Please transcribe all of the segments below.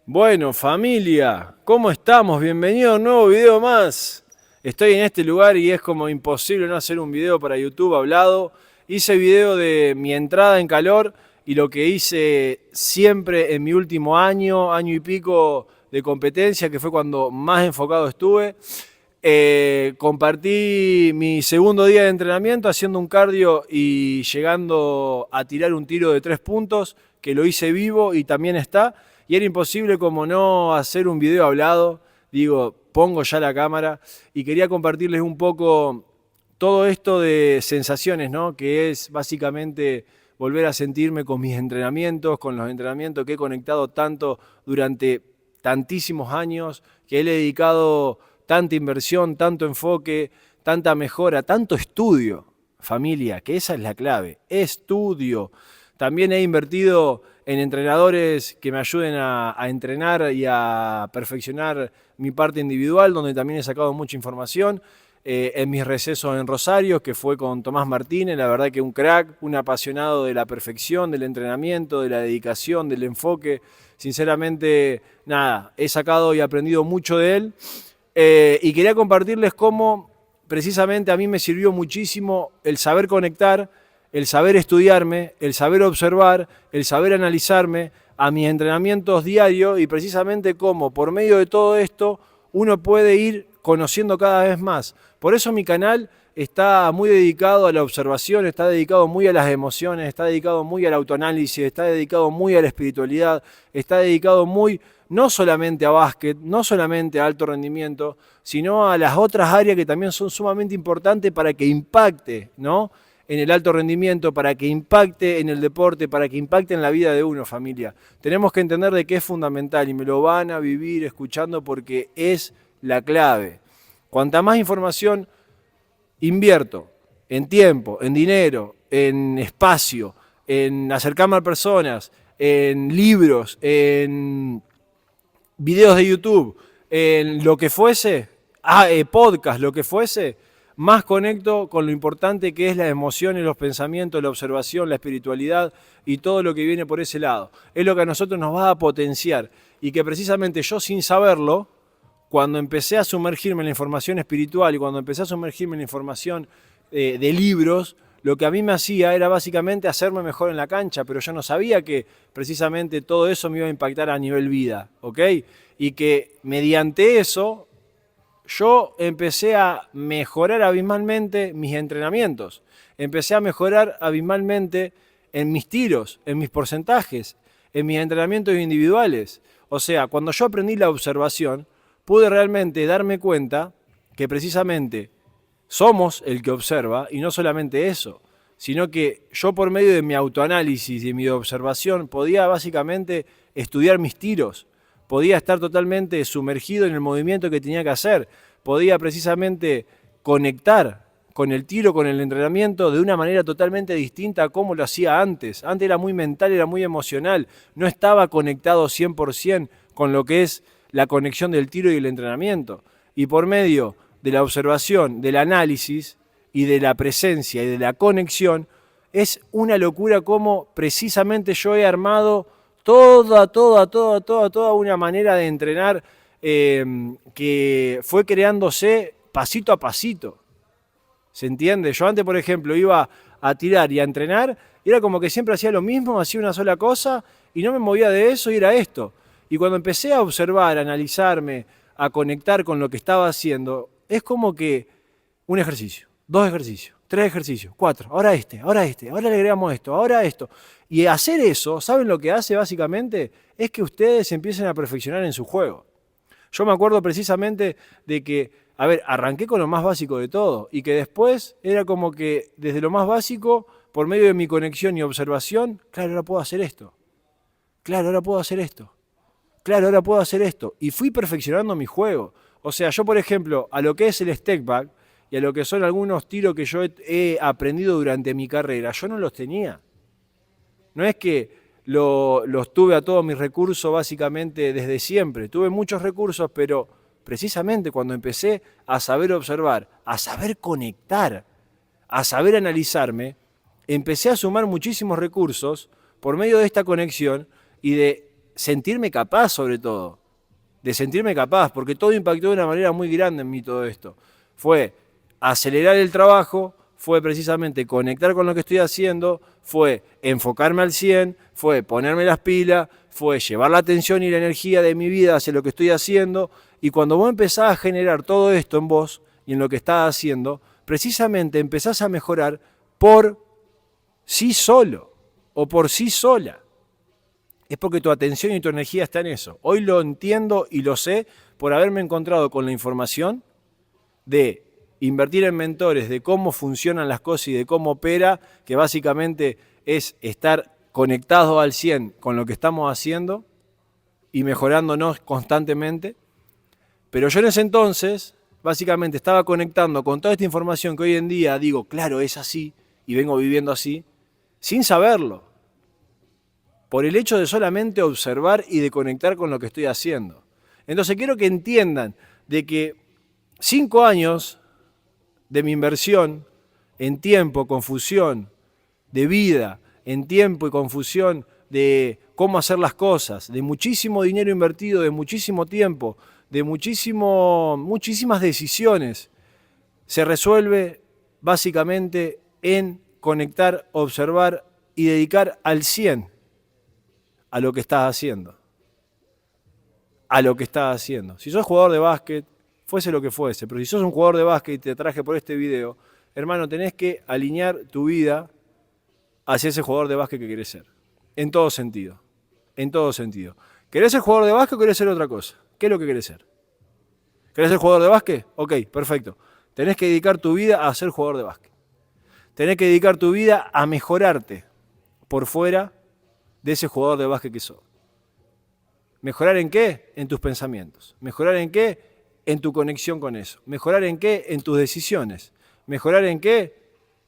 Bueno, familia, ¿cómo estamos? Bienvenido a un nuevo video más. Estoy en este lugar y es como imposible no hacer un video para YouTube hablado. Hice video de mi entrada en calor y lo que hice siempre en mi último año, año y pico de competencia, que fue cuando más enfocado estuve. Compartí mi segundo día de entrenamiento haciendo un cardio y llegando a tirar un tiro de 3 puntos, que lo hice vivo y también está. Y era imposible como no hacer un video hablado. Digo, pongo ya la cámara y quería compartirles un poco todo esto de sensaciones, ¿no? Que es básicamente volver a sentirme con mis entrenamientos, con los entrenamientos que he conectado tanto durante tantísimos años, que le he dedicado tanta inversión, tanto enfoque, tanta mejora, tanto estudio, familia, que esa es la clave, estudio. También he invertido en entrenadores que me ayuden a entrenar y a perfeccionar mi parte individual, donde también he sacado mucha información. En mis recesos en Rosario, que fue con Tomás Martínez, la verdad que un crack, un apasionado de la perfección, del entrenamiento, de la dedicación, del enfoque. Sinceramente, nada, he sacado y aprendido mucho de él. Y quería compartirles cómo precisamente a mí me sirvió muchísimo el saber conectar, el saber estudiarme, el saber observar, el saber analizarme a mis entrenamientos diarios y precisamente cómo por medio de todo esto uno puede ir conociendo cada vez más. Por eso mi canal está muy dedicado a la observación, está dedicado muy a las emociones, está dedicado muy al autoanálisis, está dedicado muy a la espiritualidad, está dedicado muy no solamente a básquet, no solamente a alto rendimiento, sino a las otras áreas que también son sumamente importantes para que impacte, ¿no?, en el alto rendimiento, para que impacte en el deporte, para que impacte en la vida de uno, familia. Tenemos que entender de que es fundamental y me lo van a vivir escuchando porque es la clave. Cuanta más información invierto en tiempo, en dinero, en espacio, en acercarme a personas, en libros, en videos de YouTube, en lo que fuese, podcast, lo que fuese, más conecto con lo importante que es las emociones, los pensamientos, la observación, la espiritualidad y todo lo que viene por ese lado. Es lo que a nosotros nos va a potenciar y que precisamente yo sin saberlo, cuando empecé a sumergirme en la información espiritual y cuando empecé a sumergirme en la información de libros, lo que a mí me hacía era básicamente hacerme mejor en la cancha, pero yo no sabía que precisamente todo eso me iba a impactar a nivel vida, ¿ok? Y que mediante eso yo empecé a mejorar abismalmente mis entrenamientos, empecé a mejorar abismalmente en mis tiros, en mis porcentajes, en mis entrenamientos individuales. O sea, cuando yo aprendí la observación, pude realmente darme cuenta que precisamente somos el que observa y no solamente eso, sino que yo por medio de mi autoanálisis y de mi observación podía básicamente estudiar mis tiros, podía estar totalmente sumergido en el movimiento que tenía que hacer, podía precisamente conectar con el tiro, con el entrenamiento de una manera totalmente distinta a como lo hacía antes. Antes era muy mental, era muy emocional, no estaba conectado 100% con lo que es la conexión del tiro y el entrenamiento. Y por medio de la observación, del análisis y de la presencia y de la conexión, es una locura como precisamente yo he armado toda una manera de entrenar que fue creándose pasito a pasito. ¿Se entiende? Yo antes, por ejemplo, iba a tirar y a entrenar, y era como que siempre hacía lo mismo, hacía una sola cosa, y no me movía de eso, y era esto. Y cuando empecé a observar, a analizarme, a conectar con lo que estaba haciendo, es como que un ejercicio, 2 ejercicios, 3 ejercicios, 4, ahora le agregamos esto, ahora esto. Y hacer eso, ¿saben lo que hace básicamente? Es que ustedes empiecen a perfeccionar en su juego. Yo me acuerdo precisamente de que, a ver, arranqué con lo más básico de todo y que después era como que desde lo más básico, por medio de mi conexión y observación, claro, ahora puedo hacer esto. Claro, ahora puedo hacer esto. Claro, ahora puedo hacer esto. Y fui perfeccionando mi juego. O sea, yo, por ejemplo, a lo que es el step back y a lo que son algunos tiros que yo he aprendido durante mi carrera, yo no los tenía. No es que los tuve a todos mis recursos básicamente desde siempre. Tuve muchos recursos, pero precisamente cuando empecé a saber observar, a saber conectar, a saber analizarme, empecé a sumar muchísimos recursos por medio de esta conexión y de sentirme capaz sobre todo, de sentirme capaz, porque todo impactó de una manera muy grande en mí todo esto. Fue acelerar el trabajo, fue precisamente conectar con lo que estoy haciendo, fue enfocarme al 100, fue ponerme las pilas, fue llevar la atención y la energía de mi vida hacia lo que estoy haciendo, y cuando vos empezás a generar todo esto en vos y en lo que estás haciendo, precisamente empezás a mejorar por sí solo o por sí sola. Es porque tu atención y tu energía está en eso. Hoy lo entiendo y lo sé por haberme encontrado con la información de invertir en mentores, de cómo funcionan las cosas y de cómo opera, que básicamente es estar conectados al 100 con lo que estamos haciendo y mejorándonos constantemente. Pero yo en ese entonces, básicamente estaba conectando con toda esta información que hoy en día digo, claro, es así, y vengo viviendo así, sin saberlo. Por el hecho de solamente observar y de conectar con lo que estoy haciendo. Entonces quiero que entiendan de que 5 años de mi inversión en tiempo, confusión, de vida, en tiempo y confusión de cómo hacer las cosas, de muchísimo dinero invertido, de muchísimo tiempo, de muchísimas decisiones, se resuelve básicamente en conectar, observar y dedicar al 100 a lo que estás haciendo. A lo que estás haciendo. Si sos jugador de básquet, fuese lo que fuese, pero si sos un jugador de básquet y te traje por este video, hermano, tenés que alinear tu vida hacia ese jugador de básquet que querés ser. En todo sentido. En todo sentido. ¿Querés ser jugador de básquet o querés ser otra cosa? ¿Qué es lo que querés ser? ¿Querés ser jugador de básquet? Ok, perfecto. Tenés que dedicar tu vida a ser jugador de básquet. Tenés que dedicar tu vida a mejorarte por fuera de ese jugador de básquet que sos. ¿Mejorar en qué? En tus pensamientos. ¿Mejorar en qué? En tu conexión con eso. ¿Mejorar en qué? En tus decisiones. ¿Mejorar en qué?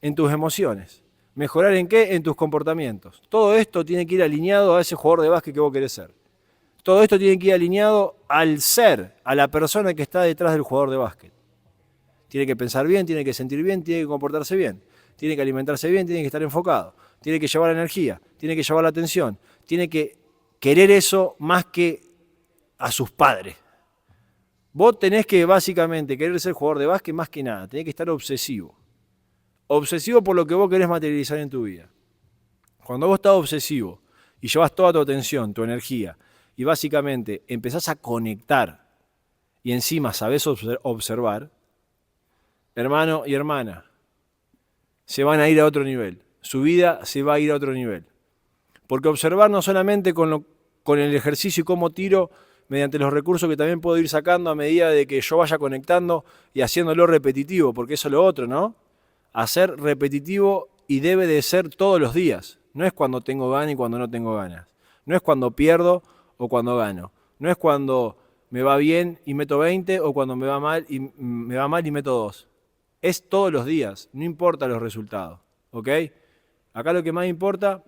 En tus emociones. ¿Mejorar en qué? En tus comportamientos. Todo esto tiene que ir alineado a ese jugador de básquet que vos querés ser. Todo esto tiene que ir alineado al ser, a la persona que está detrás del jugador de básquet. Tiene que pensar bien, tiene que sentir bien, tiene que comportarse bien. Tiene que alimentarse bien, tiene que estar enfocado. Tiene que llevar la energía, tiene que llevar la atención. Tiene que querer eso más que a sus padres. Vos tenés que básicamente querer ser jugador de básquet más que nada. Tenés que estar obsesivo. Obsesivo por lo que vos querés materializar en tu vida. Cuando vos estás obsesivo y llevas toda tu atención, tu energía, y básicamente empezás a conectar y encima sabés observar, hermano y hermana, se van a ir a otro nivel. Su vida se va a ir a otro nivel. Porque observar no solamente con el ejercicio y cómo tiro, mediante los recursos que también puedo ir sacando a medida de que yo vaya conectando y haciéndolo repetitivo, porque eso es lo otro, ¿no? Hacer repetitivo y debe de ser todos los días. No es cuando tengo ganas y cuando no tengo ganas. No es cuando pierdo o cuando gano. No es cuando me va bien y meto 20 o cuando me va mal y meto 2. Es todos los días, no importa los resultados, ¿ok? Acá lo que más importa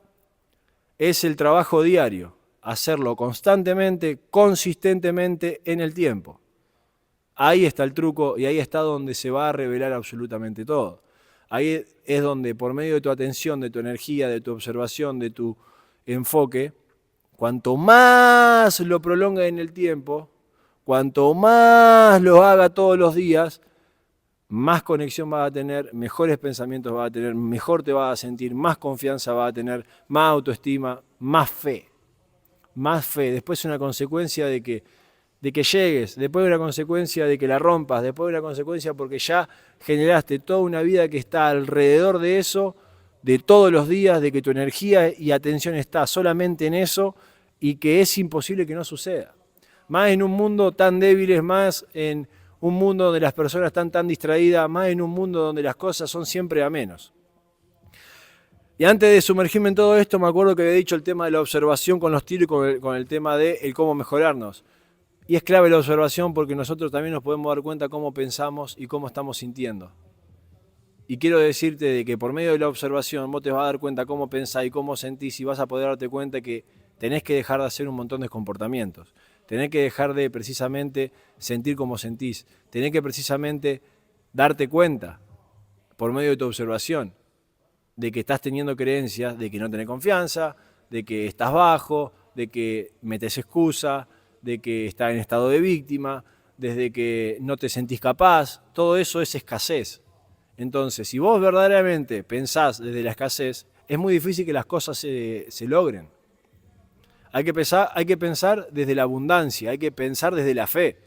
es el trabajo diario, hacerlo constantemente, consistentemente en el tiempo. Ahí está el truco y ahí está donde se va a revelar absolutamente todo. Ahí es donde por medio de tu atención, de tu energía, de tu observación, de tu enfoque, cuanto más lo prolonga en el tiempo, cuanto más lo haga todos los días, más conexión vas a tener, mejores pensamientos vas a tener, mejor te vas a sentir, más confianza vas a tener, más autoestima, más fe. Más fe. Después es una consecuencia de que llegues, después una consecuencia de que la rompas, después una consecuencia porque ya generaste toda una vida que está alrededor de eso, de todos los días, de que tu energía y atención está solamente en eso y que es imposible que no suceda. Más en un mundo tan débil, más en un mundo donde las personas están tan distraídas, más en un mundo donde las cosas son siempre a menos. Y antes de sumergirme en todo esto, me acuerdo que había dicho el tema de la observación con los tiros y con el tema de el cómo mejorarnos. Y es clave la observación porque nosotros también nos podemos dar cuenta cómo pensamos y cómo estamos sintiendo. Y quiero decirte de que por medio de la observación vos te vas a dar cuenta cómo pensás y cómo sentís y vas a poder darte cuenta que tenés que dejar de hacer un montón de comportamientos. Tenés que dejar de precisamente sentir como sentís. Tenés que precisamente darte cuenta por medio de tu observación de que estás teniendo creencias, de que no tenés confianza, de que estás bajo, de que metes excusa, de que estás en estado de víctima, desde que no te sentís capaz, todo eso es escasez. Entonces, si vos verdaderamente pensás desde la escasez, es muy difícil que las cosas se logren. Hay que pensar desde la abundancia, hay que pensar desde la fe,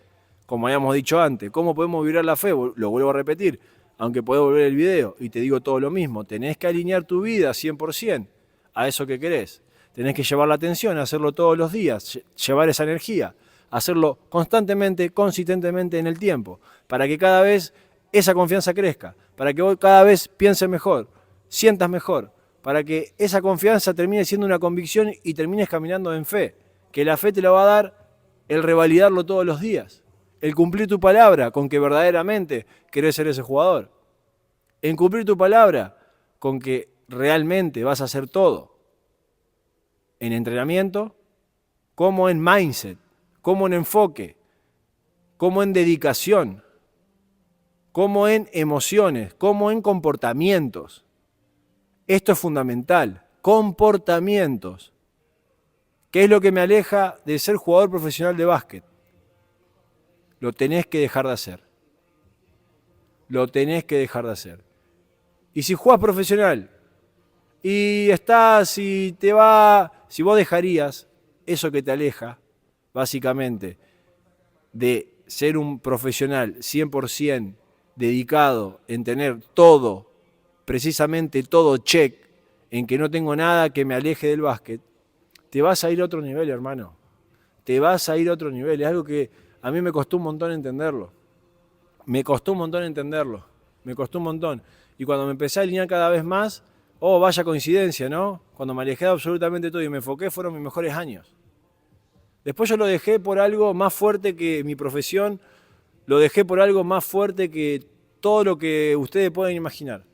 como habíamos dicho antes. ¿Cómo podemos vibrar la fe? Lo vuelvo a repetir, aunque podés volver el video y te digo todo lo mismo. Tenés que alinear tu vida 100% a eso que querés. Tenés que llevar la atención, hacerlo todos los días, llevar esa energía, hacerlo constantemente, consistentemente en el tiempo, para que cada vez esa confianza crezca, para que vos cada vez pienses mejor, sientas mejor, para que esa confianza termine siendo una convicción y termines caminando en fe, que la fe te la va a dar el revalidarlo todos los días, el cumplir tu palabra con que verdaderamente querés ser ese jugador, el cumplir tu palabra con que realmente vas a hacer todo, en entrenamiento, como en mindset, como en enfoque, como en dedicación, como en emociones, como en comportamientos. Esto es fundamental, comportamientos. ¿Qué es lo que me aleja de ser jugador profesional de básquet? Lo tenés que dejar de hacer. Lo tenés que dejar de hacer. Y si jugás profesional y estás y te va, si vos dejarías eso que te aleja, básicamente, de ser un profesional 100% dedicado en tener todo, precisamente todo check, en que no tengo nada que me aleje del básquet, te vas a ir a otro nivel, hermano. Te vas a ir a otro nivel. Es algo que a mí me costó un montón entenderlo. Me costó un montón entenderlo. Me costó un montón. Y cuando me empecé a alinear cada vez más, oh, vaya coincidencia, ¿no? Cuando me alejé de absolutamente todo y me enfoqué, fueron mis mejores años. Después yo lo dejé por algo más fuerte que mi profesión, lo dejé por algo más fuerte que todo lo que ustedes pueden imaginar.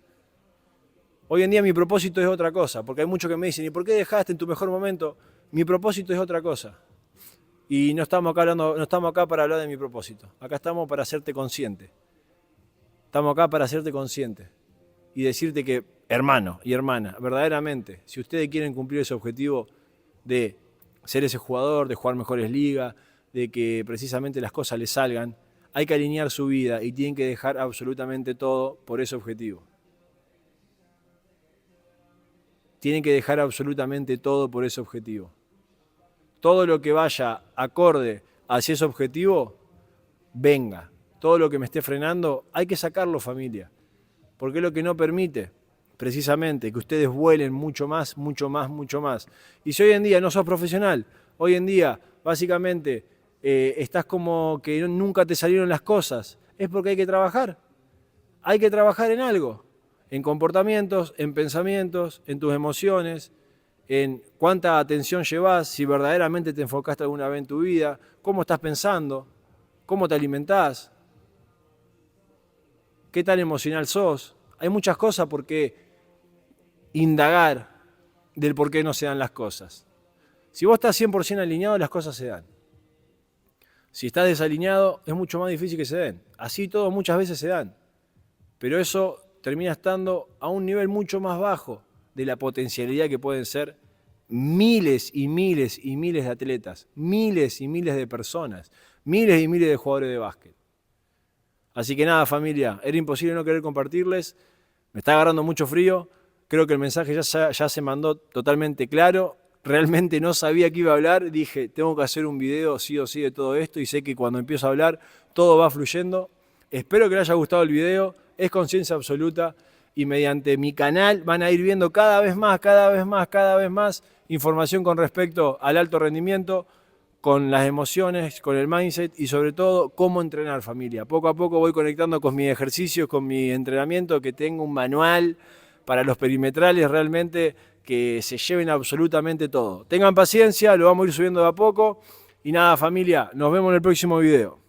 Hoy en día mi propósito es otra cosa, porque hay muchos que me dicen, ¿y por qué dejaste en tu mejor momento? Mi propósito es otra cosa. Y no estamos acá para hablar de mi propósito. Acá estamos para hacerte consciente. Estamos acá para hacerte consciente y decirte que, hermano y hermana, verdaderamente, si ustedes quieren cumplir ese objetivo de ser ese jugador, de jugar mejores ligas, de que precisamente las cosas les salgan, hay que alinear su vida y tienen que dejar absolutamente todo por ese objetivo. Tienen que dejar absolutamente todo por ese objetivo. Todo lo que vaya acorde hacia ese objetivo, venga. Todo lo que me esté frenando, hay que sacarlo, familia. Porque es lo que no permite, precisamente, que ustedes vuelen mucho más, mucho más, mucho más. Y si hoy en día no sos profesional, hoy en día, básicamente, estás como que nunca te salieron las cosas, es porque hay que trabajar. Hay que trabajar en algo. En comportamientos, en pensamientos, en tus emociones, en cuánta atención llevas, si verdaderamente te enfocaste alguna vez en tu vida, cómo estás pensando, cómo te alimentás, qué tan emocional sos. Hay muchas cosas por qué indagar del por qué no se dan las cosas. Si vos estás 100% alineado, las cosas se dan. Si estás desalineado, es mucho más difícil que se den. Así todo muchas veces se dan. Pero eso termina estando a un nivel mucho más bajo de la potencialidad que pueden ser miles y miles y miles de atletas, miles y miles de personas, miles y miles de jugadores de básquet. Así que nada, familia, era imposible no querer compartirles, me está agarrando mucho frío, creo que el mensaje ya se mandó totalmente claro, realmente no sabía qué iba a hablar, dije, tengo que hacer un video sí o sí de todo esto y sé que cuando empiezo a hablar todo va fluyendo. Espero que les haya gustado el video, es conciencia absoluta y mediante mi canal van a ir viendo cada vez más información con respecto al alto rendimiento, con las emociones, con el mindset y sobre todo cómo entrenar, familia. Poco a poco voy conectando con mis ejercicios, con mi entrenamiento, que tengo un manual para los perimetrales realmente que se lleven absolutamente todo. Tengan paciencia, lo vamos a ir subiendo de a poco y nada, familia, nos vemos en el próximo video.